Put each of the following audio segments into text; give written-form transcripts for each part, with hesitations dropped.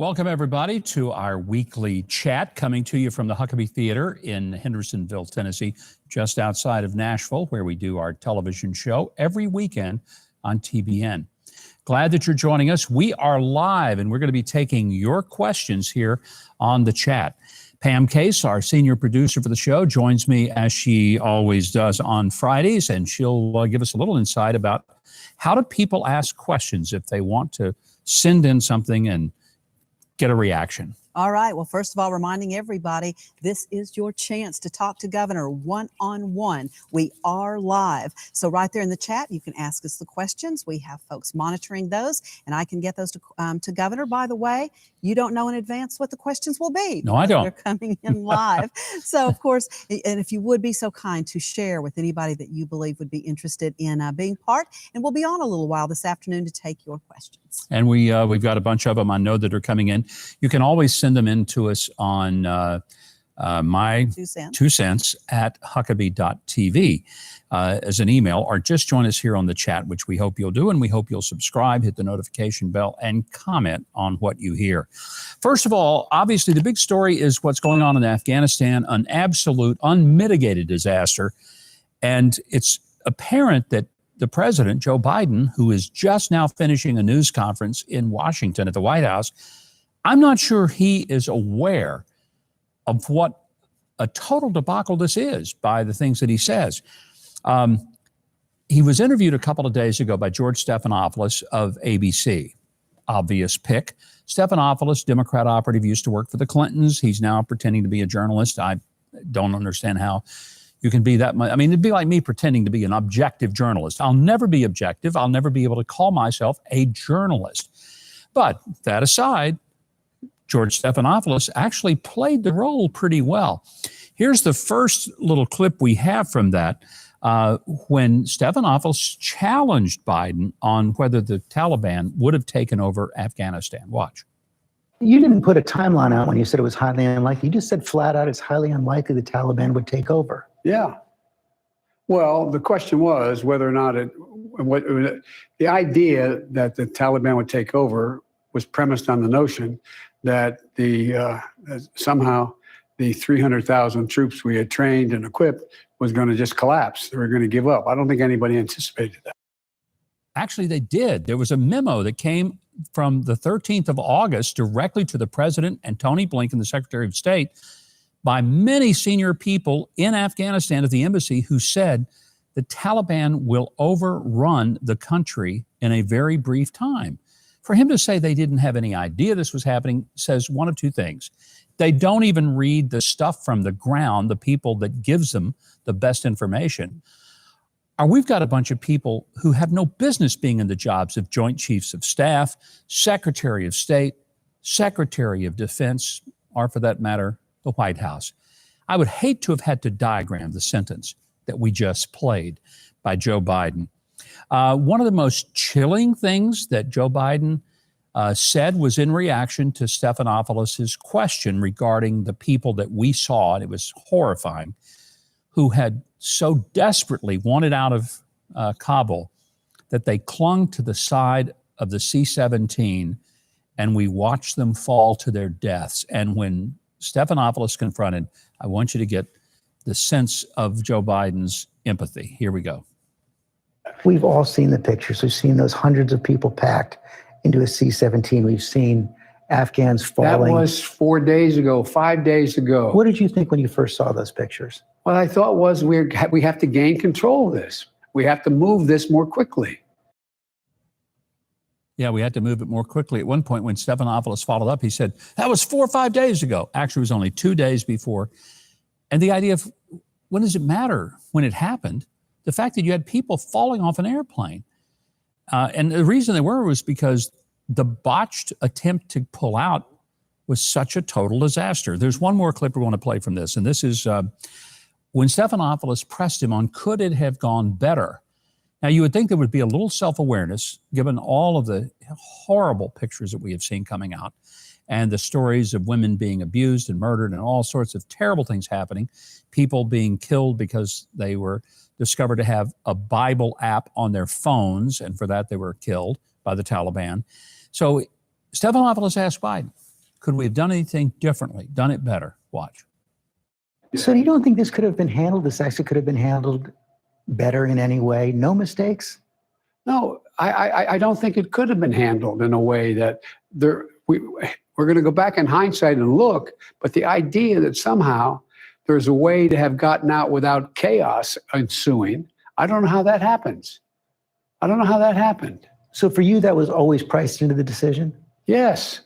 Welcome, everybody, to our weekly chat coming to you from the Huckabee Theater in Hendersonville, Tennessee, just outside of Nashville, where we do our television show every weekend on TBN. Glad that you're joining us. We are live, and we're going to be taking your questions here on the chat. Pam Case, our senior producer for the show, joins me as she always does on Fridays, and she'll give us a little insight about how do people ask questions if they want to send in something and get a reaction. All right. Well, first of all, reminding everybody, this is your chance to talk to Governor one-on-one. We are live. So right there in the chat, you can ask us the questions. We have folks monitoring those, and I can get those to Governor. By the way, you don't know in advance what the questions will be. No, I don't. They're coming in live. So, of course, and if you would be so kind to share with anybody that you believe would be interested in being part, and we'll be on a little while this afternoon to take your questions. And we've got a bunch of them I know that are coming in. You can always send them in to us on my 2 cents at huckabee.tv as an email, or just join us here on the chat, which we hope you'll do, and we hope you'll subscribe, hit the notification bell, and comment on what you hear. First of all, obviously the big story is what's going on in Afghanistan, an absolute unmitigated disaster, and it's apparent that the president, Joe Biden, who is just now finishing a news conference in Washington at the White House, I'm not sure he is aware of what a total debacle this is by the things that he says. He was interviewed a couple of days ago by George Stephanopoulos of ABC. Obvious pick. Stephanopoulos, Democrat operative, used to work for the Clintons. He's now pretending to be a journalist. I don't understand how you can be that much. I mean, it'd be like me pretending to be an objective journalist. I'll never be objective. I'll never be able to call myself a journalist. But that aside, George Stephanopoulos actually played the role pretty well. Here's the first little clip we have from that when Stephanopoulos challenged Biden on whether the Taliban would have taken over Afghanistan. Watch. You didn't put a timeline out when you said it was highly unlikely. You just said flat out it's highly unlikely the Taliban would take over. Yeah. Well, the question was whether or not the idea that the Taliban would take over was premised on the notion that somehow the 300,000 troops we had trained and equipped was going to just collapse. They were going to give up. I don't think anybody anticipated that. Actually, they did. There was a memo that came from the 13th of August directly to the president and Tony Blinken, the Secretary of State, by many senior people in Afghanistan at the embassy who said the Taliban will overrun the country in a very brief time. For him to say they didn't have any idea this was happening says one of two things. They don't even read the stuff from the ground, the people that gives them the best information. Or we've got a bunch of people who have no business being in the jobs of Joint Chiefs of Staff, Secretary of State, Secretary of Defense, or for that matter, the White House. I would hate to have had to diagram the sentence that we just played by Joe Biden. One of the most chilling things that Joe Biden said was in reaction to Stephanopoulos' question regarding the people that we saw, and it was horrifying, who had so desperately wanted out of Kabul that they clung to the side of the C-17, and we watched them fall to their deaths. And when Stephanopoulos confronted, I want you to get the sense of Joe Biden's empathy. Here we go. We've all seen the pictures. We've seen those hundreds of people packed into a C-17. We've seen Afghans falling. That was 4 days ago, 5 days ago. What did you think when you first saw those pictures? What I thought was we have to gain control of this. We have to move this more quickly. Yeah, we had to move it more quickly. At one point when Stephanopoulos followed up, he said, that was 4 or 5 days ago. Actually, it was only 2 days before. And the idea of, when does it matter when it happened? The fact that you had people falling off an airplane. And the reason they were was because the botched attempt to pull out was such a total disaster. There's one more clip we want to play from this, and this is when Stephanopoulos pressed him on, could it have gone better? Now, you would think there would be a little self-awareness, given all of the horrible pictures that we have seen coming out and the stories of women being abused and murdered and all sorts of terrible things happening, people being killed because they were discovered to have a Bible app on their phones, and for that they were killed by the Taliban. So Stephanopoulos asked Biden, Could we have done anything differently, done it better? Watch. So you don't think this could have been handled, this actually could have been handled better in any way? No mistakes? No, I don't think it could have been handled in a way that we're going to go back in hindsight and look, but the idea that somehow there's a way to have gotten out without chaos ensuing, I don't know how that happens. I don't know how that happened. So for you, that was always priced into the decision? Yes.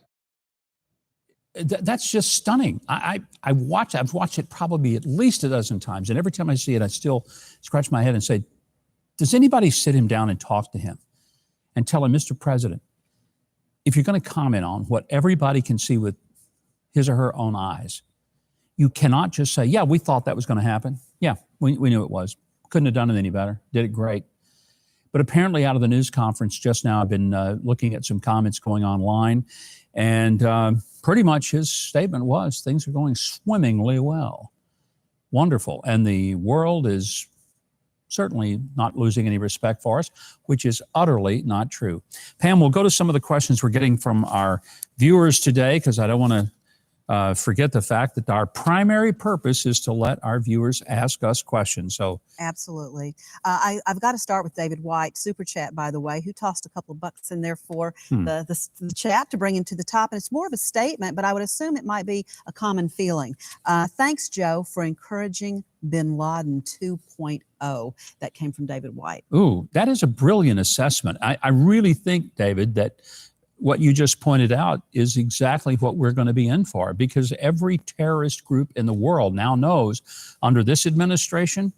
That's just stunning. I've watched it probably at least a dozen times, and every time I see it, I still scratch my head and say, does anybody sit him down and talk to him and tell him, Mr. President, if you're going to comment on what everybody can see with his or her own eyes, you cannot just say, yeah, we thought that was going to happen. Yeah, we knew it was. Couldn't have done it any better. Did it great. But apparently out of the news conference just now, I've been looking at some comments going online, and pretty much his statement was things are going swimmingly well. Wonderful. And the world is certainly not losing any respect for us, which is utterly not true. Pam, we'll go to some of the questions we're getting from our viewers today, because I don't want to forget the fact that our primary purpose is to let our viewers ask us questions. So absolutely. I've got to start with David White, super chat, by the way, who tossed a couple of bucks in there for the chat to bring him to the top. And it's more of a statement, but I would assume it might be a common feeling. Thanks, Joe, for encouraging Bin Laden 2.0. That came from David White. Ooh, that is a brilliant assessment. I really think, David, that what you just pointed out is exactly what we're going to be in for, because every terrorist group in the world now knows under this administration,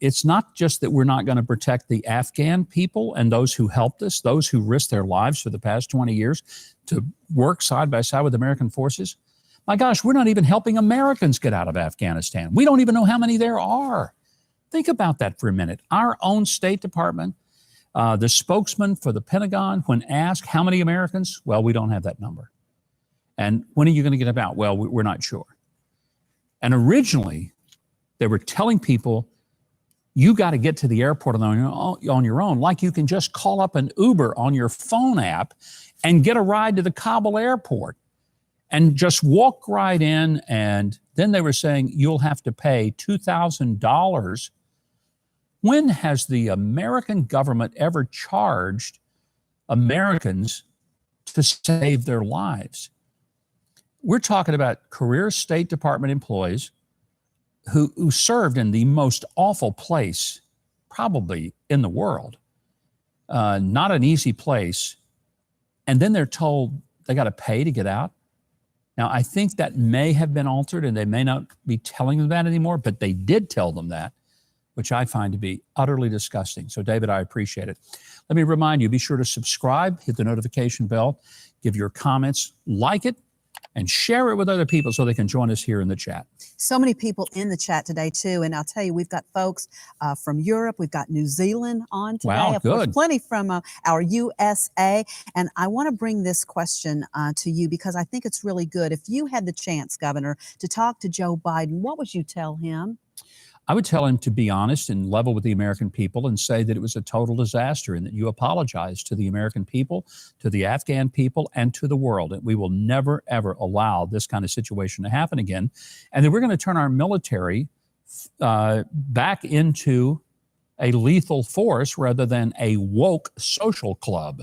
it's not just that we're not going to protect the Afghan people and those who helped us, those who risked their lives for the past 20 years to work side by side with American forces. My gosh, we're not even helping Americans get out of Afghanistan. We don't even know how many there are. Think about that for a minute. Our own State Department, the spokesman for the Pentagon, when asked how many Americans, well, we don't have that number. And when are you going to get them out? Well, we're not sure. And originally, they were telling people, you got to get to the airport on your own, like you can just call up an Uber on your phone app and get a ride to the Kabul airport and just walk right in. And then they were saying, you'll have to pay $2,000. When has the American government ever charged Americans to save their lives? We're talking about career State Department employees who served in the most awful place, probably in the world. Not an easy place. And then they're told they got to pay to get out. Now, I think that may have been altered, and they may not be telling them that anymore, but they did tell them that, which I find to be utterly disgusting. So, David, I appreciate it. Let me remind you, be sure to subscribe, hit the notification bell, give your comments, like it, and share it with other people so they can join us here in the chat. So many people in the chat today, too. And I'll tell you, we've got folks from Europe. We've got New Zealand on today. Wow, of course, good. plenty from our USA. And I want to bring this question to you because I think it's really good. If you had the chance, Governor, to talk to Joe Biden, what would you tell him? I would tell him to be honest and level with the American people and say that it was a total disaster and that you apologize to the American people, to the Afghan people, and to the world. And we will never, ever allow this kind of situation to happen again. And that we're going to turn our military back into a lethal force rather than a woke social club.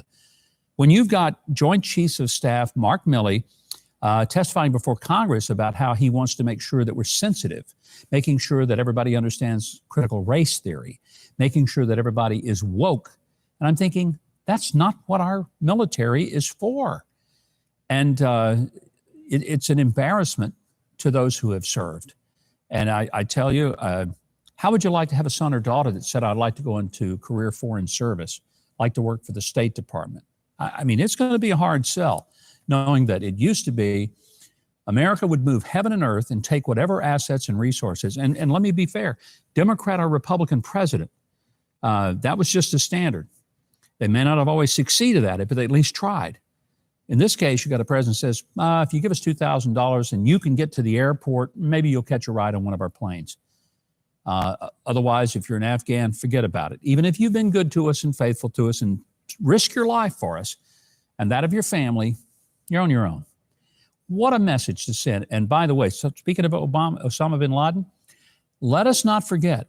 When you've got Joint Chiefs of Staff Mark Milley testifying before Congress about how he wants to make sure that we're sensitive, making sure that everybody understands critical race theory, making sure that everybody is woke. And I'm thinking, that's not what our military is for. And it's an embarrassment to those who have served. And I tell you, how would you like to have a son or daughter that said, I'd like to go into career foreign service, like to work for the State Department? I mean, it's going to be a hard sell, knowing that it used to be America would move heaven and earth and take whatever assets and resources. And let me be fair, Democrat or Republican president, that was just a standard. They may not have always succeeded at it, but they at least tried. In this case, you got a president who says, if you give us $2,000 and you can get to the airport, maybe you'll catch a ride on one of our planes. Otherwise, if you're an Afghan, forget about it. Even if you've been good to us and faithful to us and risk your life for us and that of your family, you're on your own. What a message to send. And by the way, so speaking of Osama bin Laden, let us not forget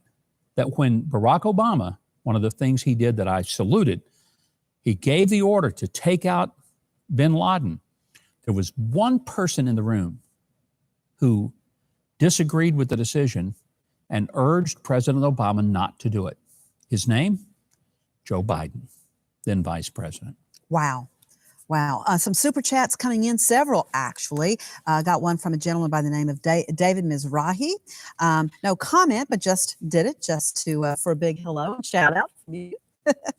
that when Barack Obama, one of the things he did that I saluted, he gave the order to take out bin Laden. There was one person in the room who disagreed with the decision and urged President Obama not to do it. His name? Joe Biden, then vice president. Wow. Wow. Some super chats coming in, several actually. Got one from a gentleman by the name of David Mizrahi. No comment, but just did it just to for a big hello and shout out from you.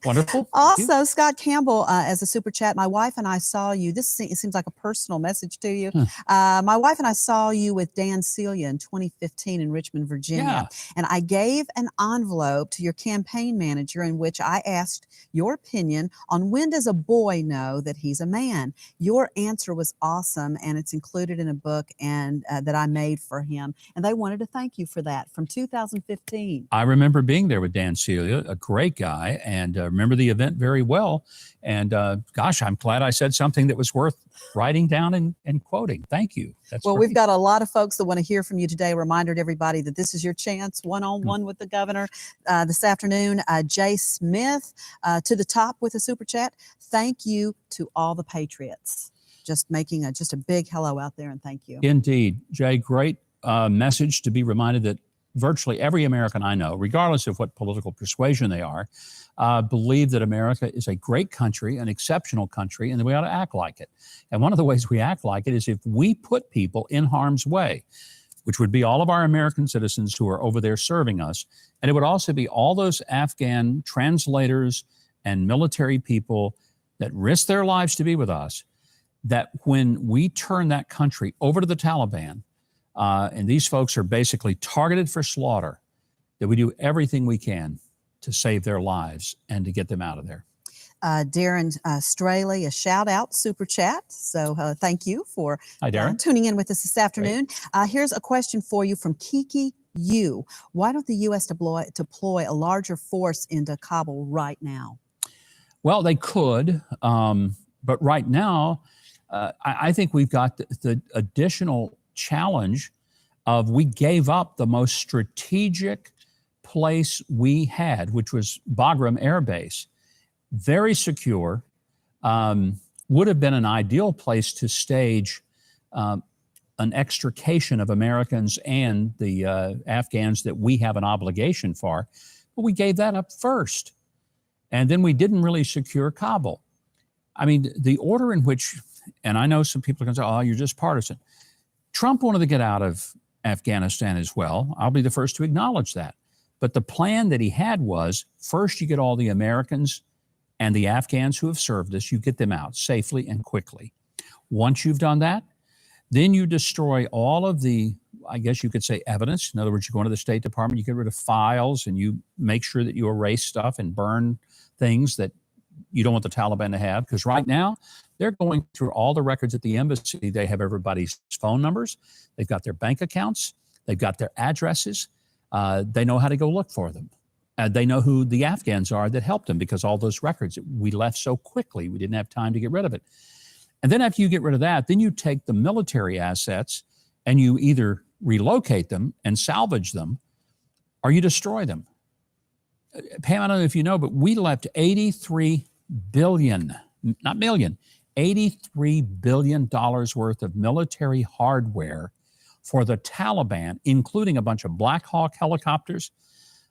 Wonderful. Also, Scott Campbell, as a super chat, my wife and I saw you. It seems like a personal message to you. My wife and I saw you with Dan Celia in 2015 in Richmond, Virginia. Yeah. And I gave an envelope to your campaign manager in which I asked your opinion on when does a boy know that he's a man. Your answer was awesome, and it's included in a book and that I made for him. And they wanted to thank you for that from 2015. I remember being there with Dan Celia, a great guy, and remember the event very well. And gosh, I'm glad I said something that was worth writing down and quoting. Thank you. That's well, great. We've got a lot of folks that want to hear from you today. Reminder to everybody that this is your chance, one-on-one with the governor this afternoon. Jay Smith to the top with a super chat. Thank you to all the patriots. Just making just a big hello out there, and thank you. Indeed, Jay, great message to be reminded that virtually every American I know, regardless of what political persuasion they are, believe that America is a great country, an exceptional country, and that we ought to act like it. And one of the ways we act like it is if we put people in harm's way, which would be all of our American citizens who are over there serving us. And it would also be all those Afghan translators and military people that risk their lives to be with us, that when we turn that country over to the Taliban, and these folks are basically targeted for slaughter, that we do everything we can to save their lives and to get them out of there. Darren Straley, a shout out, super chat. So thank you for Hi, Darren. Tuning in with us this afternoon. Here's a question for you from Kiki Yu. Why don't the U.S. deploy a larger force into Kabul right now? Well, they could, but right now, I think we've got the additional challenge of we gave up the most strategic place we had, which was Bagram Air Base. Very secure, would have been an ideal place to stage an extrication of Americans and the Afghans that we have an obligation for. But we gave that up first. And then we didn't really secure Kabul. I mean, the order in which, and I know some people are going to say, oh, you're just partisan. Trump wanted to get out of Afghanistan as well. I'll be the first to acknowledge that. But the plan that he had was, first you get all the Americans and the Afghans who have served us, you get them out safely and quickly. Once you've done that, then you destroy all of the, I guess you could say, evidence. In other words, you go into the State Department, you get rid of files, and you make sure that you erase stuff and burn things that you don't want the Taliban to have. Because right now, they're going through all the records at the embassy. They have everybody's phone numbers. They've got their bank accounts. They've got their addresses. They know how to go look for them. They know who the Afghans are that helped them, because all those records, we left so quickly, we didn't have time to get rid of it. And then after you get rid of that, then you take the military assets and you either relocate them and salvage them, or you destroy them. Pam, I don't know if you know, but we left $83 billion, not million, $83 billion worth of military hardware for the Taliban, including a bunch of Black Hawk helicopters,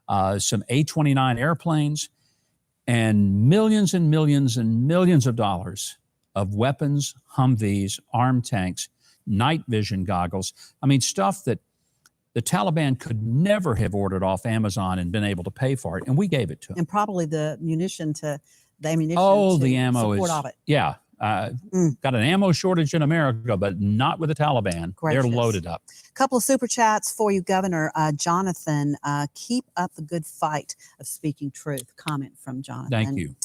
some A-29 airplanes, and millions and millions and millions of dollars of weapons, Humvees, armed tanks, night vision goggles. I mean, stuff that the Taliban could never have ordered off Amazon and been able to pay for it, and we gave it to them. And probably the ammunition the ammo support is, of it. yeah. Got an ammo shortage in America, but not with the Taliban. Gracious. They're loaded up. Couple of super chats for you, Governor. Jonathan, keep up the good fight of speaking truth. Comment from Jonathan. Thank you.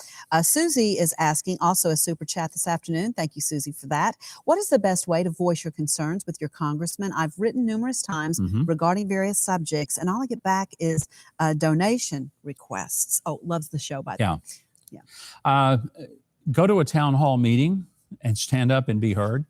Susie is asking, also a super chat this afternoon. Thank you, Susie, for that. What is the best way to voice your concerns with your congressman? I've written numerous times regarding various subjects, and all I get back is donation requests. Oh, loves the show, by the way. Yeah. Go to a town hall meeting and stand up and be heard.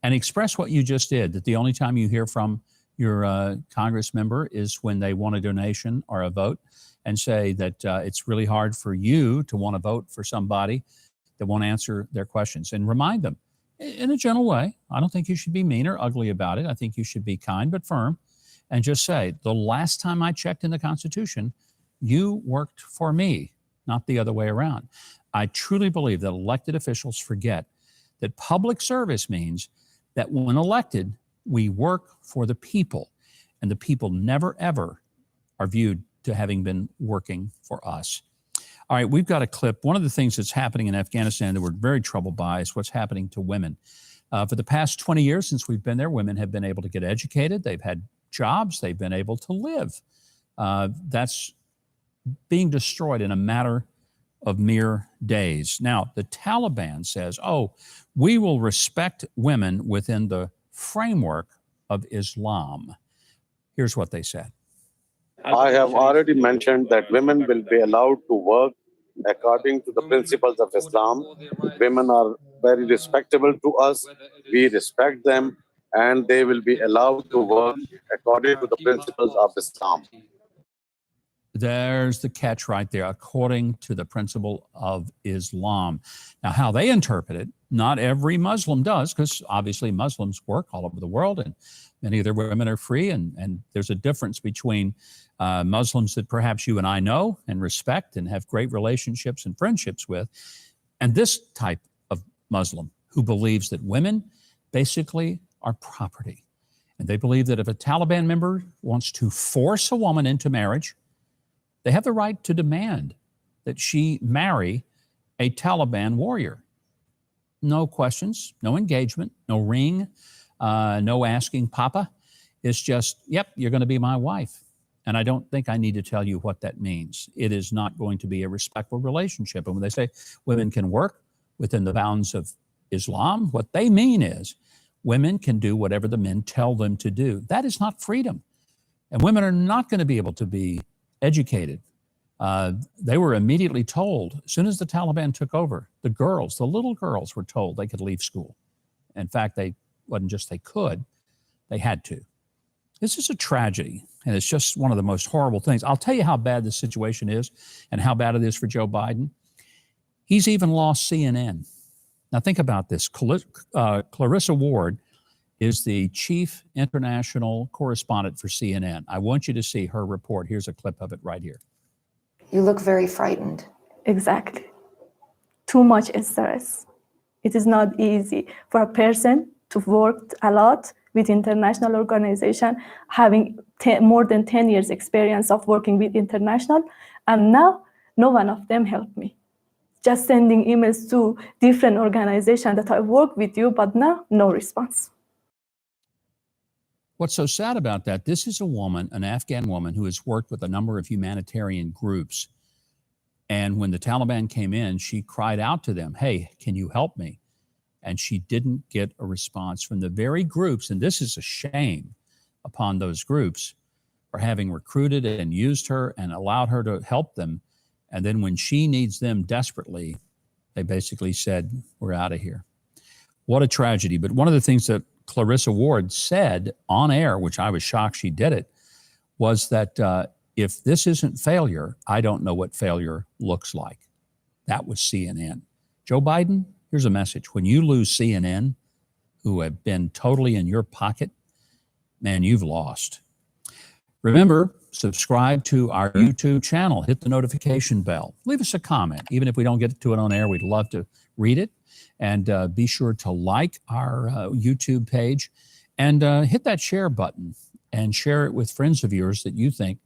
and express what you just did, that the only time you hear from your Congress member is when they want a donation or a vote, and say that it's really hard for you to want to vote for somebody that won't answer their questions, and remind them in a gentle way. I don't think you should be mean or ugly about it. I think you should be kind but firm, and just say, the last time I checked in the Constitution, you worked for me, not the other way around. I truly believe that elected officials forget that public service means that when elected, we work for the people, and the people never, ever are viewed to having been working for us. All right, we've got a clip. One of the things that's happening in Afghanistan that we're very troubled by is what's happening to women. For the past 20 years since we've been there, women have been able to get educated. They've had jobs. They've been able to live. That's being destroyed in a matter of mere days. Now, the Taliban says, we will respect women within the framework of Islam. Here's what they said. I have already mentioned that women will be allowed to work according to the principles of Islam. Women are very respectable to us. We respect them, and they will be allowed to work according to the principles of Islam. There's the catch right there, according to the principle of Islam. Now, how they interpret it, not every Muslim does, because obviously Muslims work all over the world, and many of their women are free, and there's a difference between Muslims that perhaps you and I know and respect and have great relationships and friendships with, and this type of Muslim who believes that women basically are property. And they believe that if a Taliban member wants to force a woman into marriage, they have the right to demand that she marry a Taliban warrior. No questions, no engagement, no ring, no asking Papa. It's just, yep, you're going to be my wife. And I don't think I need to tell you what that means. It is not going to be a respectful relationship. And when they say women can work within the bounds of Islam, what they mean is women can do whatever the men tell them to do. That is not freedom. And women are not going to be able to be educated. They were immediately told, as soon as the Taliban took over, the little girls were told they could leave school. In fact, they wasn't just they could, they had to. This is a tragedy, and it's just one of the most horrible things. I'll tell you how bad the situation is and how bad it is for Joe Biden. He's even lost CNN. Now think about this. Clarissa Ward is the chief international correspondent for CNN. I want you to see her report. Here's a clip of it right here. You look very frightened. Exactly. Too much stress. It is not easy for a person to work a lot with international organization, having more than 10 years experience of working with international, and now no one of them helped me. Just sending emails to different organizations that I work with you, but now no response. What's so sad about that, this is a woman, an Afghan woman, who has worked with a number of humanitarian groups. And when the Taliban came in, she cried out to them, hey, can you help me? And she didn't get a response from the very groups. And this is a shame upon those groups for having recruited and used her and allowed her to help them. And then when she needs them desperately, they basically said, we're out of here. What a tragedy. But one of the things that Clarissa Ward said on air, which I was shocked she did it, was that if this isn't failure, I don't know what failure looks like. That was CNN. Joe Biden, here's a message. When you lose CNN, who have been totally in your pocket, man, you've lost. Remember, subscribe to our YouTube channel. Hit the notification bell. Leave us a comment. Even if we don't get to it on air, we'd love to read it. And be sure to like our YouTube page and hit that share button and share it with friends of yours that you think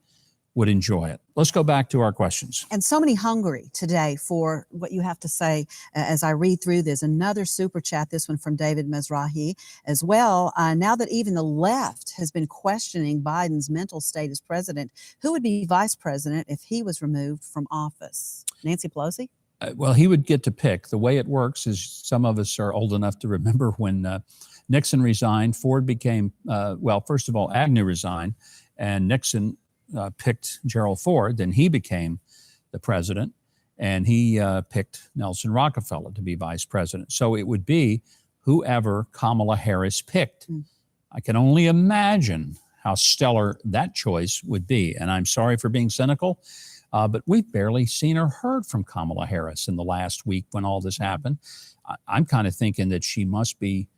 would enjoy it. Let's go back to our questions. And so many hungry today for what you have to say as I read through this. Another super chat, this one from David Mizrahi as well. Now that even the left has been questioning Biden's mental state as president, who would be vice president if he was removed from office? Nancy Pelosi? Well, he would get to pick. The way it works is some of us are old enough to remember when Nixon resigned, Ford became, well, first of all, Agnew resigned, and Nixon picked Gerald Ford. Then he became the president, and he picked Nelson Rockefeller to be vice president. So it would be whoever Kamala Harris picked. I can only imagine how stellar that choice would be. And I'm sorry for being cynical, but we've barely seen or heard from Kamala Harris in the last week when all this happened. I'm kind of thinking that she must be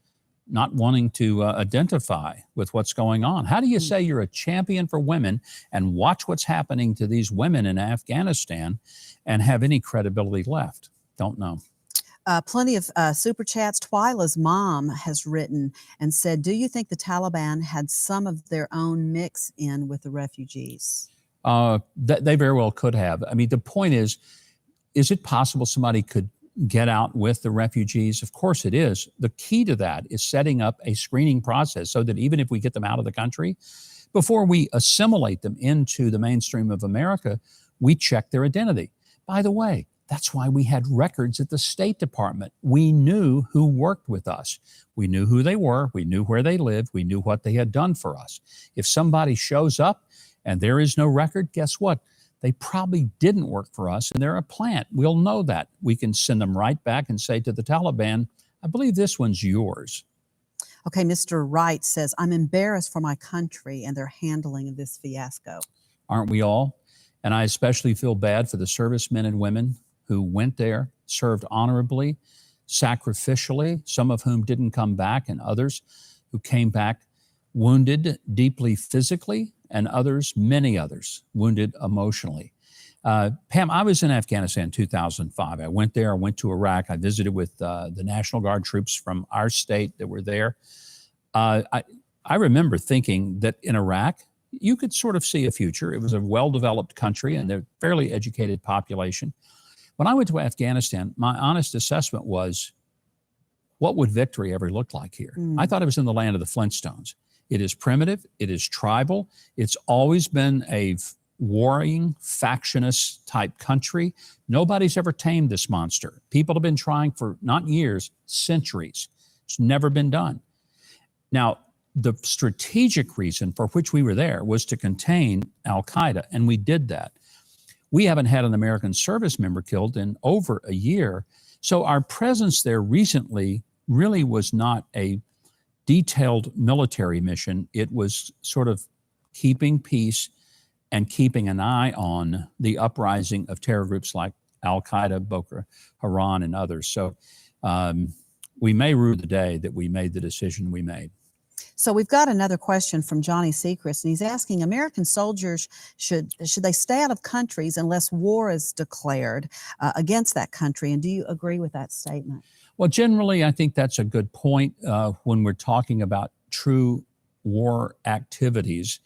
not wanting to identify with what's going on. How do you say you're a champion for women and watch what's happening to these women in Afghanistan and have any credibility left? Don't know. Plenty of super chats. Twyla's mom has written and said, do you think the Taliban had some of their own mix in with the refugees? They very well could have. I mean, the point is it possible somebody could get out with the refugees? Of course it is. The key to that is setting up a screening process so that even if we get them out of the country, before we assimilate them into the mainstream of America, we check their identity. By the way, that's why we had records at the State Department. We knew who worked with us. We knew who they were. We knew where they lived. We knew what they had done for us. If somebody shows up and there is no record, guess what? They probably didn't work for us and they're a plant. We'll know that. We can send them right back and say to the Taliban, I believe this one's yours. Okay, Mr. Wright says, I'm embarrassed for my country and their handling of this fiasco. Aren't we all? And I especially feel bad for the servicemen and women who went there, served honorably, sacrificially, some of whom didn't come back, and others who came back wounded deeply physically, and others, many others, wounded emotionally. Pam, I was in Afghanistan in 2005. I went there, I went to Iraq. I visited with the National Guard troops from our state that were there. I remember thinking that in Iraq, you could sort of see a future. It was a well-developed country and a fairly educated population. When I went to Afghanistan, my honest assessment was, what would victory ever look like here? I thought it was in the land of the Flintstones. It is primitive. It is tribal. It's always been a warring, factionist type country. Nobody's ever tamed this monster. People have been trying for not years, centuries. It's never been done. Now, the strategic reason for which we were there was to contain al-Qaeda, and we did that. We haven't had an American service member killed in over a year. So our presence there recently really was not a detailed military mission. It was sort of keeping peace and keeping an eye on the uprising of terror groups like al-Qaeda, Boko Haram, and others. So we may rue the day that we made the decision we made. So we've got another question from Johnny Sechrist, and he's asking, American soldiers, should they stay out of countries unless war is declared against that country? And do you agree with that statement? Well, generally, I think that's a good point when we're talking about true war activities.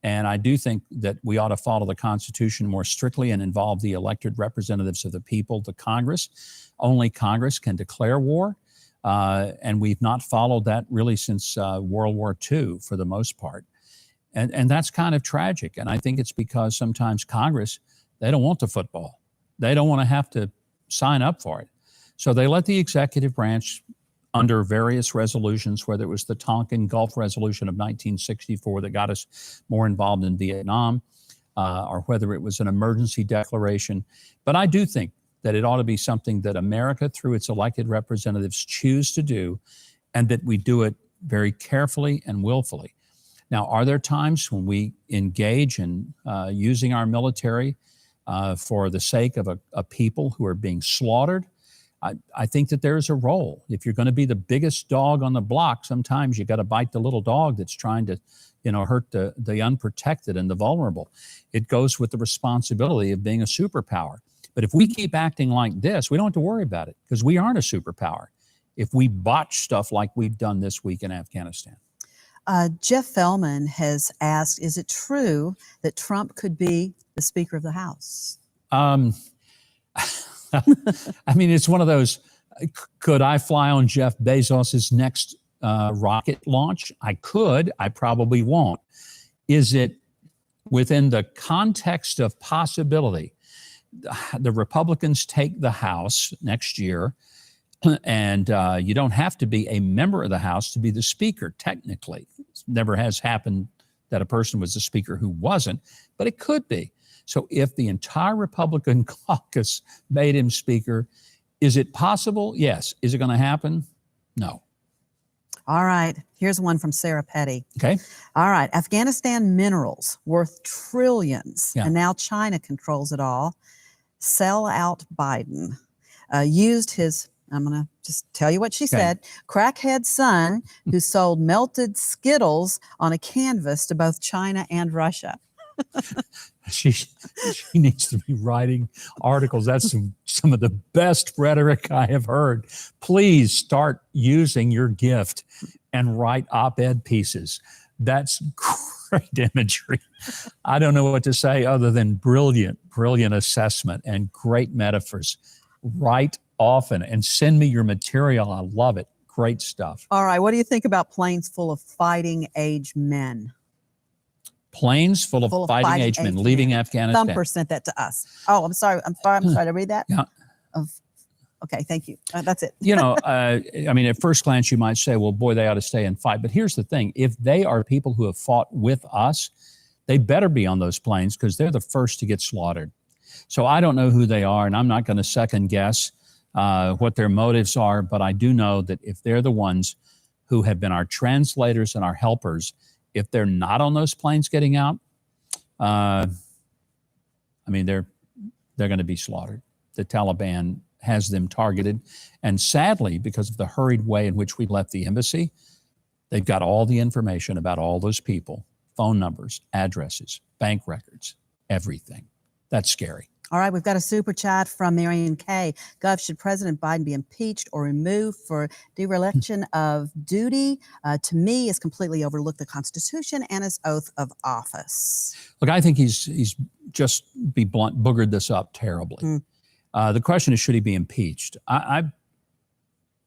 And I do think that we ought to follow the Constitution more strictly and involve the elected representatives of the people, the Congress. Only Congress can declare war. And we've not followed that really since World War II for the most part. And that's kind of tragic. And I think it's because sometimes Congress, they don't want the football. They don't want to have to sign up for it. So they let the executive branch, under various resolutions, whether it was the Tonkin Gulf Resolution of 1964 that got us more involved in Vietnam, or whether it was an emergency declaration. But I do think that it ought to be something that America, through its elected representatives, choose to do, and that we do it very carefully and willfully. Now, are there times when we engage in using our military for the sake of a people who are being slaughtered? I think that there's a role. If you're going to be the biggest dog on the block, sometimes you got to bite the little dog that's trying to, hurt the unprotected and the vulnerable. It goes with the responsibility of being a superpower. But if we keep acting like this, we don't have to worry about it because we aren't a superpower if we botch stuff like we've done this week in Afghanistan. Jeff Fellman has asked, is it true that Trump could be the Speaker of the House? I mean, it's one of those, could I fly on Jeff Bezos's next rocket launch? I could. I probably won't. Is it within the context of possibility? The Republicans take the House next year, and you don't have to be a member of the House to be the Speaker, technically. It never has happened that a person was the Speaker who wasn't, but it could be. So if the entire Republican caucus made him Speaker, is it possible? Yes. Is it going to happen? No. All right. Here's one from Sarah Petty. Okay. All right. Afghanistan minerals worth trillions, Yeah. and now China controls it all. Sell out Biden. Used his, I'm going to just tell you what she said, crackhead son who sold melted Skittles on a canvas to both China and Russia. She needs to be writing articles. That's some of the best rhetoric I have heard. Please start using your gift and write op-ed pieces. That's great imagery. I don't know what to say other than brilliant assessment and great metaphors. Write often and send me your material. I love it. Great stuff. All right. What do you think about planes full of fighting age men? Planes full of fighting age men leaving Afghanistan. Thumper sent that to us. Oh, I'm sorry. I'm sorry to read that. Yeah. Okay, thank you. That's it. You know, I mean, at first glance, you might say, well, boy, they ought to stay and fight. But here's the thing. If they are people who have fought with us, they better be on those planes because they're the first to get slaughtered. So I don't know who they are, and I'm not going to second guess what their motives are. But I do know that if they're the ones who have been our translators and our helpers, if they're not on those planes getting out, I mean, they're going to be slaughtered. The Taliban has them targeted. And sadly, because of the hurried way in which we left the embassy, they've got all the information about all those people, phone numbers, addresses, bank records, everything. That's scary. All right, we've got a super chat from Marion K. Gov, should President Biden be impeached or removed for dereliction of duty? To me, has completely overlooked the Constitution and his oath of office. Look, I think he's just, be blunt, boogered this up terribly. The question is, should he be impeached? I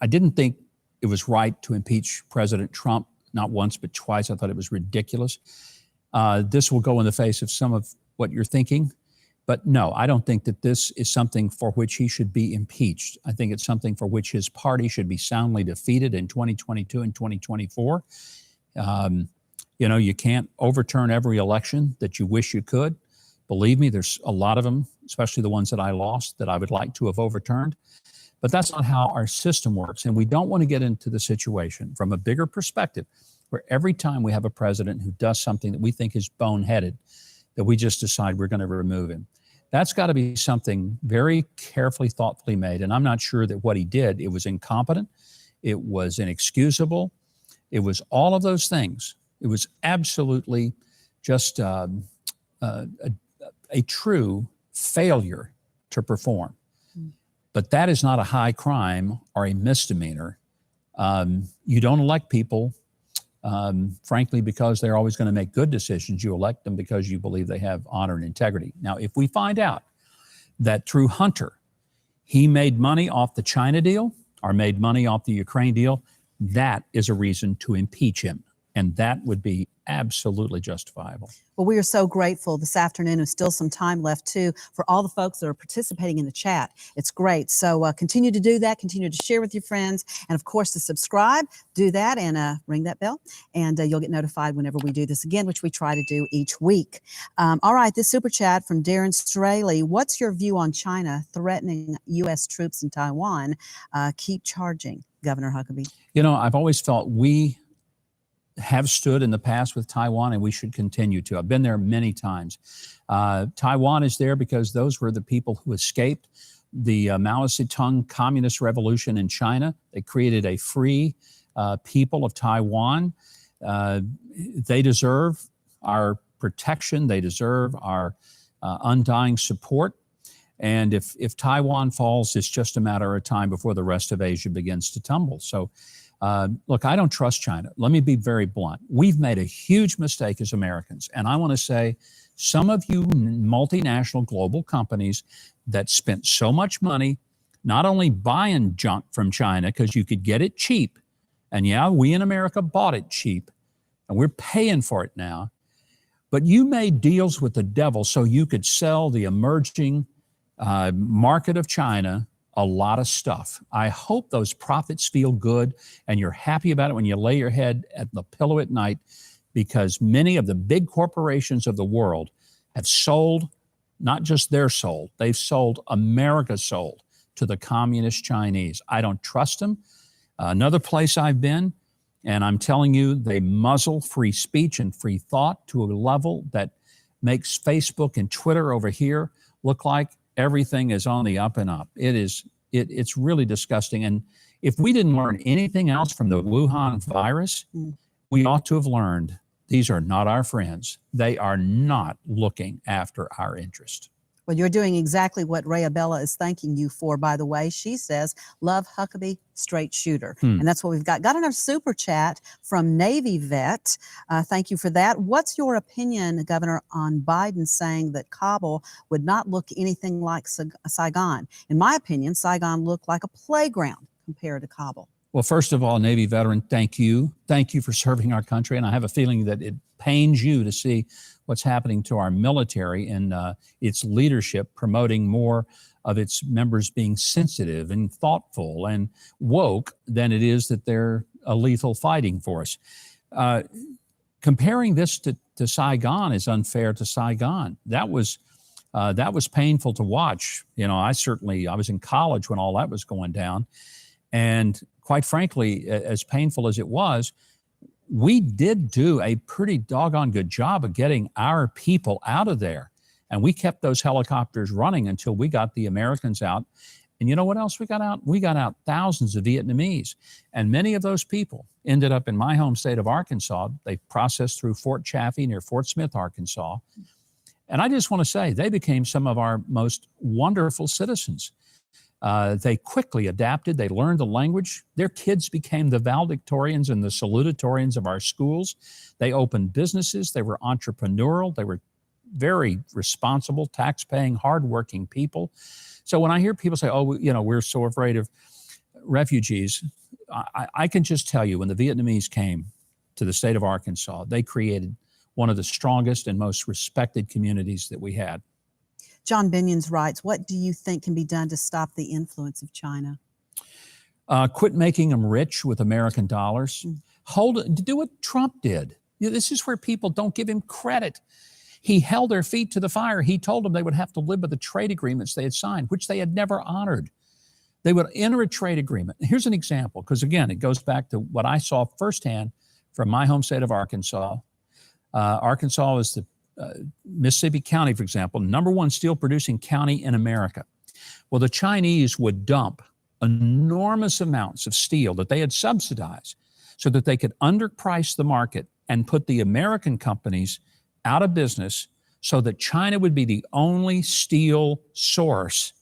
didn't think it was right to impeach President Trump, not once, but twice. I thought it was ridiculous. This will go in the face of some of what you're thinking. But no, I don't think that this is something for which he should be impeached. I think it's something for which his party should be soundly defeated in 2022 and 2024. You know, you can't overturn every election that you wish you could. Believe me, there's a lot of them, especially the ones that I lost, that I would like to have overturned. But that's not how our system works. And we don't want to get into the situation from a bigger perspective where every time we have a president who does something that we think is boneheaded, that we just decide we're going to remove him. That's got to be something very carefully, thoughtfully made. And I'm not sure that what he did, it was incompetent, it was inexcusable, it was all of those things. It was absolutely just a true failure to perform. But that is not a high crime or a misdemeanor. You don't elect people, frankly, because they're always going to make good decisions. You elect them because you believe they have honor and integrity. Now, if we find out that through Hunter, he made money off the China deal or made money off the Ukraine deal, that is a reason to impeach him. And that would be absolutely justifiable. Well, we are so grateful this afternoon. There's still some time left, too, for all the folks that are participating in the chat. It's great. So continue to do that. Continue to share with your friends. And, of course, to subscribe, do that and ring that bell. And you'll get notified whenever we do this again, which we try to do each week. All right, this super chat from Darren Straley. What's your view on China threatening U.S. troops in Taiwan? Keep charging, Governor Huckabee. You know, I've always felt we have stood in the past with Taiwan, and we should continue to. I've been there many times. Taiwan is there because those were the people who escaped the Mao Zedong communist revolution in China. They created a free people of Taiwan. They deserve our protection. They deserve our undying support. And if Taiwan falls, it's just a matter of time before the rest of Asia begins to tumble. So look, I don't trust China. Let me be very blunt. We've made a huge mistake as Americans. And I want to say, some of you multinational global companies that spent so much money, not only buying junk from China because you could get it cheap, and yeah, we in America bought it cheap, and we're paying for it now, but you made deals with the devil so you could sell the emerging market of China a lot of stuff. I hope those profits feel good and you're happy about it when you lay your head at the pillow at night, because many of the big corporations of the world have sold, not just their soul, they've sold America's soul to the communist Chinese. I don't trust them. Another place I've been And I'm telling you, they muzzle free speech and free thought to a level that makes Facebook and Twitter over here look like everything is on the up and up. It's really disgusting. And if we didn't learn anything else from the Wuhan virus, we ought to have learned these are not our friends. They are not looking after our interest. Well, you're doing exactly what Rayabella is thanking you for, by the way. She says, love Huckabee, straight shooter. And that's what we've got. Got another super chat from Navy vet. Thank you for that. What's your opinion, Governor, on Biden saying that Kabul would not look anything like Saigon? In my opinion, Saigon looked like a playground compared to Kabul. Well, first of all, Navy veteran, thank you. Thank you for serving our country. And I have a feeling that it pains you to see what's happening to our military and its leadership promoting more of its members being sensitive and thoughtful and woke than it is that they're a lethal fighting force. Comparing this to Saigon is unfair to Saigon. That was painful to watch. You know, I was in college when all that was going down. And quite frankly, as painful as it was, we did do a pretty doggone good job of getting our people out of there. And we kept those helicopters running until we got the Americans out. And you know what else we got out? We got out thousands of Vietnamese. And many of those people ended up in my home state of Arkansas. They processed through Fort Chaffee near Fort Smith, Arkansas. And I just want to say they became some of our most wonderful citizens. They quickly adapted. They learned the language. Their kids became the valedictorians and the salutatorians of our schools. They opened businesses. They were entrepreneurial. They were very responsible, tax-paying, hardworking people. So when I hear people say, oh, you know, we're so afraid of refugees, I can just tell you when the Vietnamese came to the state of Arkansas, they created one of the strongest and most respected communities that we had. John Binions writes, what do you think can be done to stop the influence of China? Quit making them rich with American dollars. Do what Trump did. You know, this is where people don't give him credit. He held their feet to the fire. He told them they would have to live by the trade agreements they had signed, which they had never honored. They would enter a trade agreement. Here's an example, because again, it goes back to what I saw firsthand from my home state of Arkansas. Arkansas is the Mississippi County, for example, #1 steel producing county in America. Well, the Chinese would dump enormous amounts of steel that they had subsidized so that they could underprice the market and put the American companies out of business so that China would be the only steel source.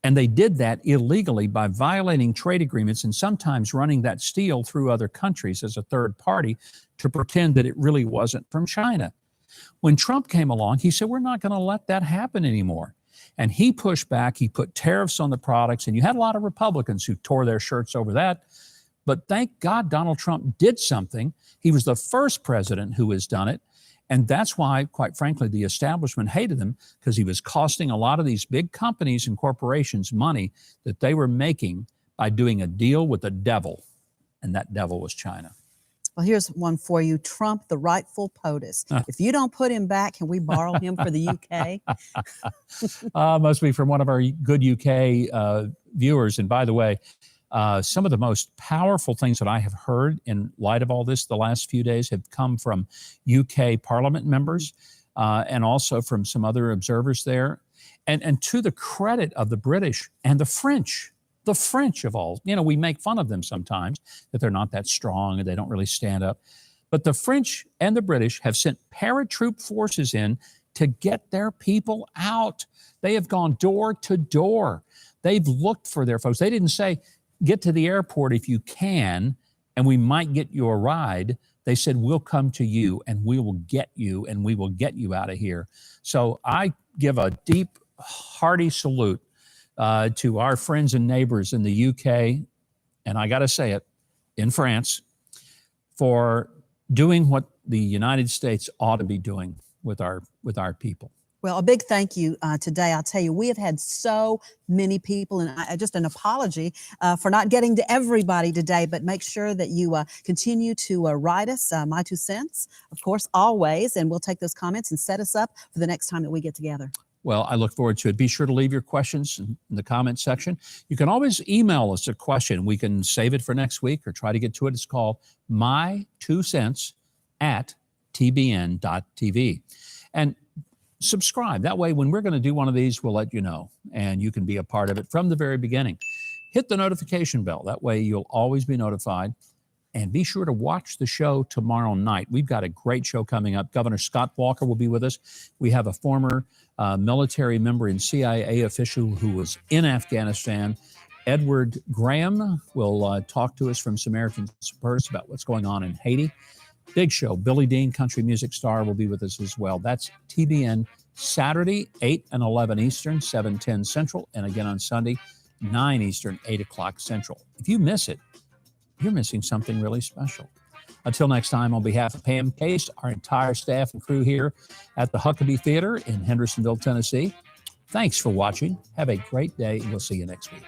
And they did that illegally by violating trade agreements and sometimes running that steel through other countries as a third party to pretend that it really wasn't from China. When Trump came along, he said, we're not going to let that happen anymore. And he pushed back. He put tariffs on the products. And you had a lot of Republicans who tore their shirts over that. But thank God Donald Trump did something. He was the first president who has done it. And that's why, quite frankly, the establishment hated him, because he was costing a lot of these big companies and corporations money that they were making by doing a deal with the devil. And that devil was China. Well, here's one for you. Trump, the rightful POTUS. If you don't put him back, can we borrow him for the UK? Must be from one of our good UK viewers. And by the way, some of the most powerful things that I have heard in light of all this the last few days have come from UK Parliament members and also from some other observers there. And to the credit of the British and the French of all, you know, we make fun of them sometimes that they're not that strong and they don't really stand up. But the French and the British have sent paratroop forces in to get their people out. They have gone door to door. They've looked for their folks. They didn't say, get to the airport if you can, and we might get you a ride. They said, we'll come to you and we will get you and we will get you out of here. So I give a deep, hearty salute to our friends and neighbors in the UK, and I got to say it, in France, for doing what the United States ought to be doing with our people. Well, a big thank you today. I'll tell you, we have had so many people, and just an apology for not getting to everybody today, but make sure that you continue to write us, my 2 cents, of course, always, and we'll take those comments and set us up for the next time that we get together. Well, I look forward to it. Be sure to leave your questions in the comment section. You can always email us a question. We can save it for next week or try to get to it. It's called my2cents@tbn.tv. And subscribe. That way, when we're going to do one of these, we'll let you know, and you can be a part of it from the very beginning. Hit the notification bell. That way, you'll always be notified. And be sure to watch the show tomorrow night. We've got a great show coming up. Governor Scott Walker will be with us. We have a former military member and CIA official who was in Afghanistan. Edward Graham will talk to us from Samaritan Spurs about what's going on in Haiti. Big show. Billy Dean, country music star, will be with us as well. That's TBN Saturday, 8 and 11 Eastern, 7:10 Central. And again on Sunday, 9 Eastern, 8 o'clock Central. If you miss it, you're missing something really special. Until next time, on behalf of Pam Case, our entire staff and crew here at the Huckabee Theater in Hendersonville, Tennessee, thanks for watching. Have a great day, and we'll see you next week.